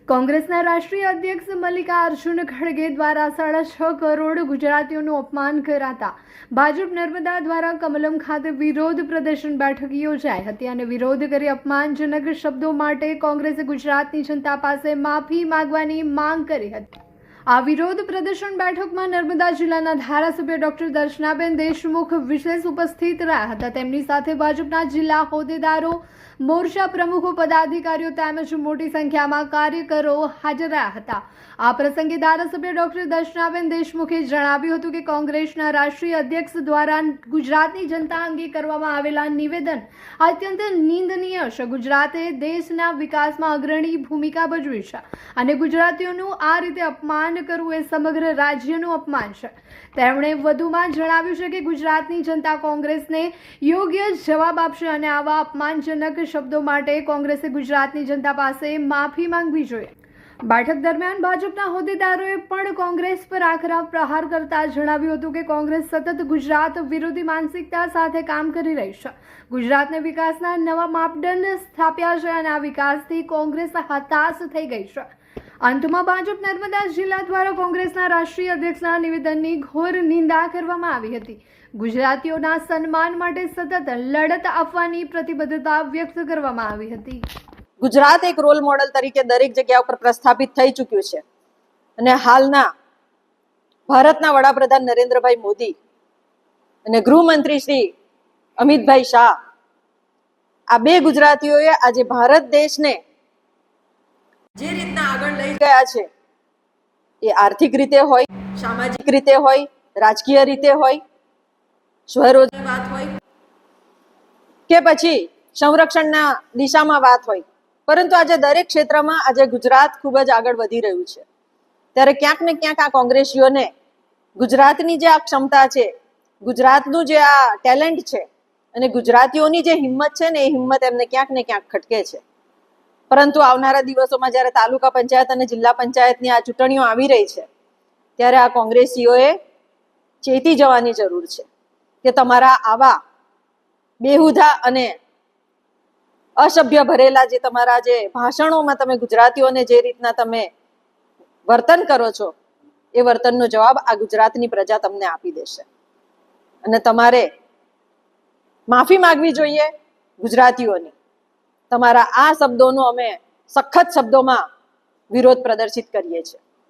કોંગ્રેસના રાષ્ટ્રીય અધ્યક્ષ મલ્લિકાર્જુન ખડગે દ્વારા 6.5 કરોડ ગુજરાતીઓનું અપમાન કરાતા ભાજપ નર્મદા દ્વારા કમલમ ખાતે વિરોધ પ્રદર્શન બેઠક યોજાઈ હતી અને વિરોધ કરી અપમાનજનક શબ્દો માટે કોંગ્રેસે ગુજરાતની જનતા પાસે માફી માંગવાની માંગ કરી હતી। આ વિરોધ પ્રદર્શન બેઠકમાં નર્મદા જિલ્લાના ધારાસભ્ય ડોક્ટર દર્શનાબેન દેશમુખ વિશેષ ઉપસ્થિત રહ્યા હતા। તેમની સાથે ભાજપના જિલ્લા હોદ્દેદારો, મોરચા પ્રમુખો, પદાધિકારીઓ તેમજ મોટી સંખ્યામાં કાર્યકરો હાજર રહ્યા હતા। આ પ્રસંગે ધારાસભ્ય ડોક્ટર દર્શનાબેન દેશમુખે જણાવ્યું હતું કે કોંગ્રેસના રાષ્ટ્રીય અધ્યક્ષ દ્વારા ગુજરાતની જનતા અંગે કરવામાં આવેલા નિવેદન અત્યંત નિંદનીય છે। ગુજરાતે દેશના વિકાસમાં અગ્રણી ભૂમિકા ભજવી છે અને ગુજરાતીઓનું આ રીતે અપમાન કરવું એ સમગ્ર રાજ્યનું અપમાન છે। તેમણે વધુમાં જણાવ્યું છે કે ગુજરાતની જનતા કોંગ્રેસને યોગ્ય જવાબ આપશે અને આવા અપમાનજનક શબ્દો માટે કોંગ્રેસે ગુજરાતની જનતા પાસે માફી માંગવી જોઈએ। બેઠક દરમિયાન ભાજપના હોદ્દેદારોએ પણ કોંગ્રેસ પર આકરા પ્રહાર કરતા જણાવ્યું હતું કે કોંગ્રેસ સતત ગુજરાત વિરોધી માનસિકતા સાથે કામ કરી રહી છે। ગુજરાતને વિકાસના નવા માપદંડ સ્થાપ્યા છે અને આ વિકાસથી કોંગ્રેસ હતાશ થઈ ગઈ છે। અંતમાં ભાજપ નર્મદા જિલ્લા દ્વારા કોંગ્રેસના રાષ્ટ્રીય અધ્યક્ષના નિવેદનની ઘોર નિંદા કરવામાં આવી હતી। ગુજરાતીઓના સન્માન માટે સતત લડત આપવાની પ્રતિબદ્ધતા વ્યક્ત કરવામાં આવી હતી। ગુજરાત એક રોલ મોડેલ તરીકે દરેક જગ્યા ઉપર પ્રસ્થાપિત થઈ ચૂક્યું છે અને હાલના ભારતના વડાપ્રધાન નરેન્દ્રભાઈ મોદી અને ગૃહમંત્રી શ્રી અમિતભાઈ શાહ, આ બે ગુજરાતીઓએ આજે ભારત દેશને જે રીતના આગળ લઈ ગયા છે, એ આર્થિક રીતે હોય, સામાજિક રીતે હોય, રાજકીય રીતે હોય, સ્વરોજગાર વાત હોય કે પછી સંરક્ષણના દિશામાં વાત હોય, પરંતુ આજે દરેક ક્ષેત્રમાં આજે ગુજરાત ખૂબ જ આગળ વધી રહ્યું છે। ત્યારે ક્યાંક ને ક્યાંક આ કોંગ્રેસીઓને ગુજરાતની જે આ ક્ષમતા છે, ગુજરાતનું જે આ ટેલેન્ટ છે અને ગુજરાતીઓની જે હિંમત છે ને, એ હિંમત એમને ક્યાંક ને ક્યાંક ખટકે છે। પરંતુ આવનારા દિવસોમાં જ્યારે તાલુકા પંચાયત અને જિલ્લા પંચાયતની આ ચૂંટણીઓ આવી રહી છે, ત્યારે આ કોંગ્રેસીઓએ ચેતી જવાની જરૂર છે કે તમારા આવા બેહુદા અને અસભ્ય ભરેલા જે તમારા જે ભાષણોમાં તમે ગુજરાતીઓને જે રીતના તમે વર્તન કરો છો, એ વર્તનનો જવાબ આ ગુજરાતની પ્રજા તમને આપી દેશે અને તમારે માફી માંગવી જોઈએ ગુજરાતીઓની। તમારા આ શબ્દોનો અમે સખત શબ્દોમાં વિરોધ પ્રદર્શિત કરીએ છીએ।